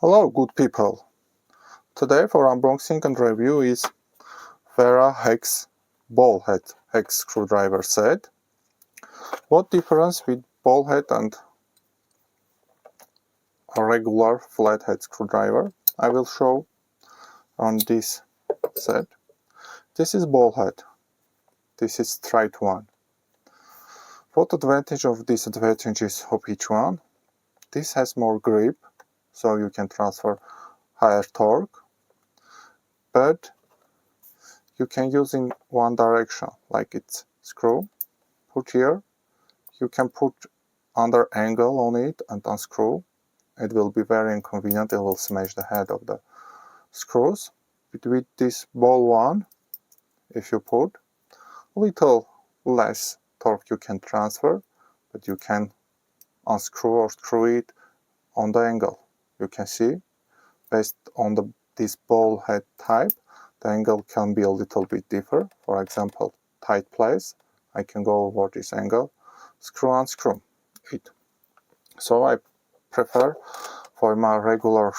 Hello good people, today for unboxing and review is Wera Hex Ball Head Hex screwdriver set. What difference with ball head and a regular flathead screwdriver I will show on this set. This is ball head, this is straight one. What advantage of disadvantages of each one? This has more grip, so you can transfer higher torque, but you can use in one direction, like it's screw, put here, you can put under angle on it and unscrew. It will be very inconvenient, it will smash the head of the screws. But with this ball one, if you put a little less torque you can transfer, but you can unscrew or screw it on the angle. You can see, based on this ball head type, the angle can be a little bit different. For example, tight place, I can go over this angle, screw unscrew it. So I prefer for my regular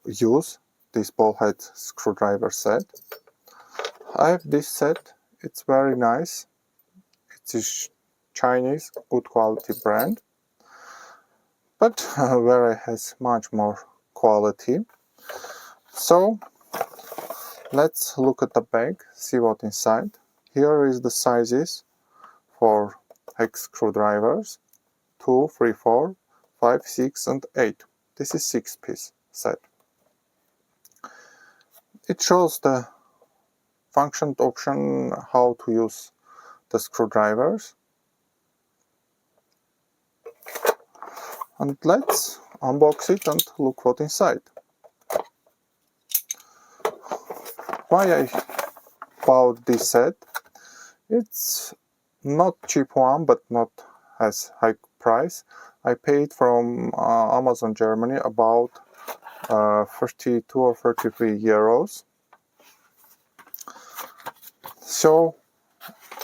use this ball head screwdriver set. I have this set, it's very nice, it is Chinese good quality brand, but Wera has much more quality. So let's look at the bag, see what inside. Here is the sizes for hex screwdrivers: 2, 3, 4, 5, 6 and 8. This is 6-piece set. It shows the function option, how to use the screwdrivers. And let's unbox it and look what inside. Why I bought this set? It's not cheap one, but not as high price. I paid from Amazon Germany about 32 or 33 euros. So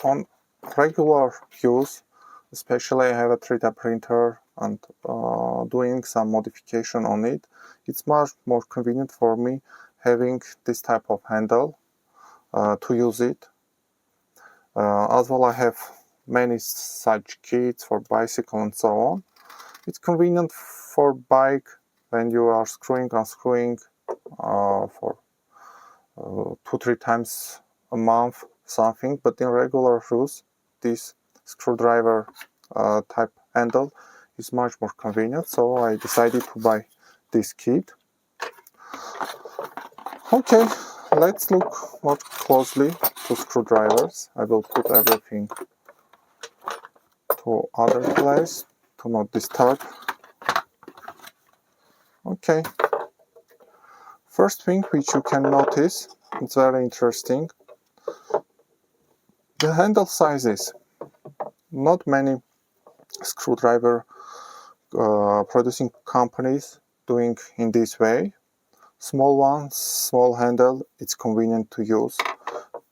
on regular use, especially I have a 3D printer and doing some modification on it, it's much more convenient for me having this type of handle to use it. As well, I have many such kits for bicycle and so on. It's convenient for bike when you are screwing, unscrewing for 2-3 times a month something, but in regular use this screwdriver type handle is much more convenient, so I decided to buy this kit. Okay, let's look more closely to screwdrivers. I will put everything to other place to not disturb. Okay, first thing which you can notice, it's very interesting, the handle sizes. Not many screwdriver producing companies doing in this way. Small one, small handle, it's convenient to use.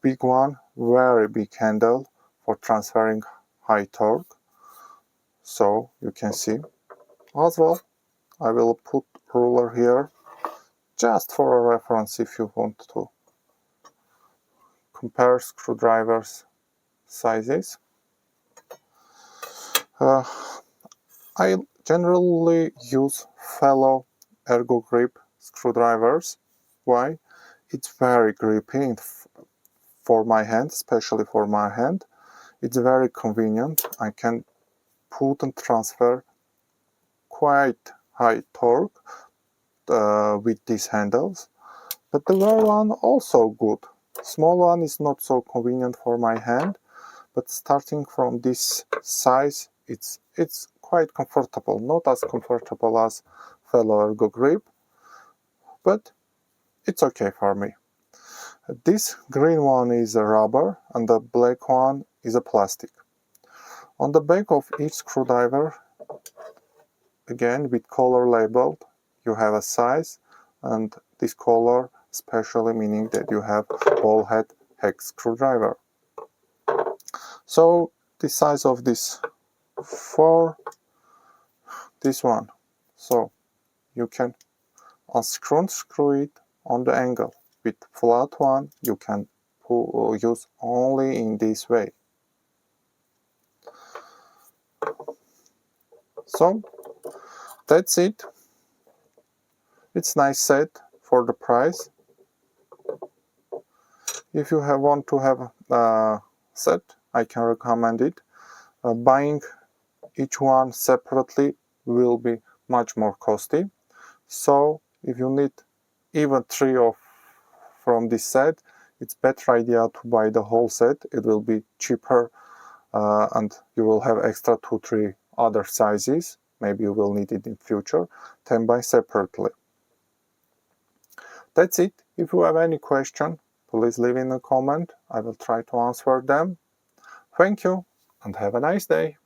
Big one, very big handle for transferring high torque. So you can see. As well, I will put ruler here just for a reference if you want to compare screwdrivers sizes. I generally use fellow ergo grip screwdrivers. Why? It's very grippy for my hand, especially for my hand. It's very convenient. I can put and transfer quite high torque with these handles. But the Wera one also good. Small one is not so convenient for my hand, but starting from this size, it's quite comfortable. Not as comfortable as fellow ergo grip, but it's okay for me. This green one is a rubber and the black one is a plastic. On the back of each screwdriver, again with color labeled, you have a size, and this color especially meaning that you have ball head hex screwdriver. So the size of this for this one, so you can unscrew it on the angle. With flat one, you can use only in this way. So that's it. It's nice set for the price. If you want to have a set, I can recommend it. Buying each one separately will be much more costly. So if you need even 3 from this set, it's better idea to buy the whole set. It will be cheaper, and you will have extra 2-3 other sizes. Maybe you will need it in future. Then buy separately. That's it. If you have any question, please leave in a comment. I will try to answer them. Thank you and have a nice day.